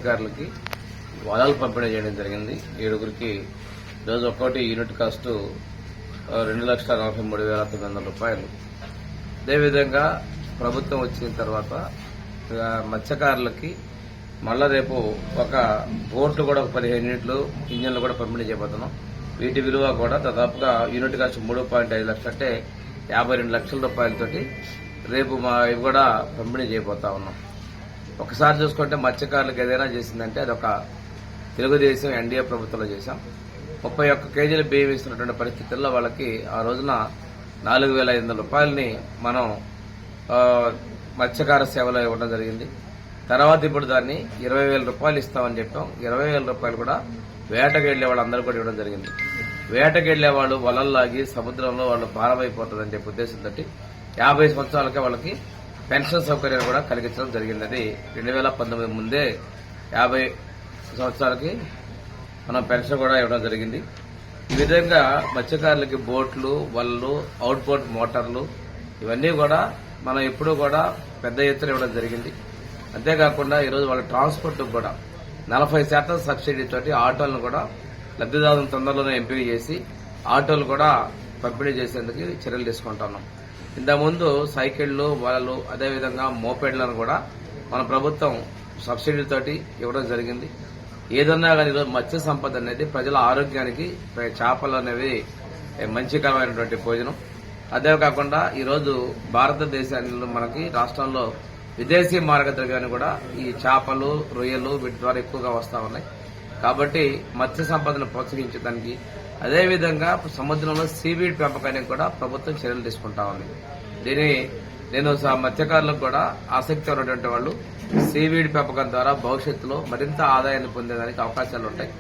మత్స్యకారులకి వలలు పంపిణీ చేయడం జరిగింది. 7గురికి ఈరోజు ఒక్కోటి యూనిట్ కాస్ట్ 2,43,900 రూపాయలు. అదేవిధంగా ప్రభుత్వం వచ్చిన తర్వాత మత్స్యకారులకి మళ్ళా రేపు ఒక బోట్లు కూడా 15 యూనిట్లు ఇంజన్లు కూడా పంపిణీ చేయబోతున్నాం. వీటి విలువ కూడా దాదాపుగా యూనిట్ కాస్ట్ 3.5 లక్షలు అంటే 52 లక్షల రూపాయలతోటి రేపు ఇవి కూడా పంపిణీ చేయబోతా ఉన్నాం. ఒకసారి చూసుకుంటే మత్స్యకారులకు ఏదైనా చేసిందంటే అదొక తెలుగుదేశం ఎన్డీఏ ప్రభుత్వంలో చేశాం. 31 కేజీల బియ్యం ఇస్తున్నటువంటి పరిస్థితుల్లో వాళ్ళకి ఆ రోజున 4,500 రూపాయలని మనం మత్స్యకార సేవలో ఇవ్వడం జరిగింది. తర్వాత ఇప్పుడు దాన్ని 20,000 రూపాయలు ఇస్తామని చెప్పాం. 20,000 రూపాయలు కూడా వేటకెళ్లే వాళ్ళందరూ కూడా ఇవ్వడం జరిగింది. వేటకెళ్లే వాళ్ళు వలల్లాగి సముద్రంలో వాళ్ళు భారమైపోతుందని చెప్పే ఉద్దేశంతో 50 సంవత్సరాలకే వాళ్ళకి పెన్షన్ సౌకర్యాలు కూడా కలిగించడం జరిగింది. అది 2019 ముందే 50 సంవత్సరాలకి మనం పెన్షన్ కూడా ఇవ్వడం జరిగింది. ఈ విధంగా మత్స్యకారులకి బోట్లు, వలలు, అవుట్ బోట్ మోటార్లు ఇవన్నీ కూడా మనం ఎప్పుడూ కూడా పెద్ద ఎత్తున ఇవ్వడం జరిగింది. అంతేకాకుండా ఈరోజు వాళ్ళ ట్రాన్స్పోర్ట్ కూడా 40% సబ్సిడీ తోటి ఆటోలను కూడా లబ్దిదారులను తొందరలోనే ఎంపిక చేసి ఆటోలు కూడా పంపిణీ చేసేందుకు చర్యలు తీసుకుంటున్నాం. ఇంతకుముందు సైకిళ్లు, వలలు అదేవిధంగా మోపెడ్లను కూడా మన ప్రభుత్వం సబ్సిడీతోటి ఇవ్వడం జరిగింది. ఏదన్నా కానీ ఈరోజు మత్స్య సంపద అనేది ప్రజల ఆరోగ్యానికి చేపలు అనేవి మంచికరమైనటువంటి భోజనం. అదే కాకుండా ఈరోజు భారతదేశాన్ని మనకి రాష్ట్రంలో విదేశీ మార్గద్రవ్యాన్ని కూడా ఈ చేపలు, రొయ్యలు వీటి ద్వారా ఎక్కువగా వస్తా ఉన్నాయి. కాబట్టి మత్స్య సంపదను ప్రోత్సహించడానికి అదేవిధంగా సముద్రంలో సీవీడ్ పెంపకానికి కూడా ప్రభుత్వం చర్యలు తీసుకుంటా ఉంది. నేను మత్స్యకారులకు కూడా ఆసక్తి ఉన్నటువంటి వాళ్ళు సీవీడ్ పెంపకం ద్వారా భవిష్యత్తులో మరింత ఆదాయాన్ని పొందేదానికి అవకాశాలు ఉంటాయి.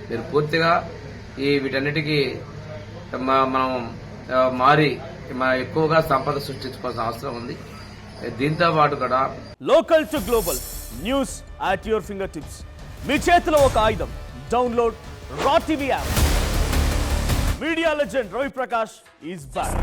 మీరు పూర్తిగా వీటన్నిటికీ మనం మారి ఎక్కువగా సంపద సృష్టించుకోవాల్సిన అవసరం ఉంది. దీంతో పాటు కూడా local to global news at your finger tips. మీ చేతిలో ఒక ఆయుధం. Download raw TV app. Media legend Ravi Prakash is back.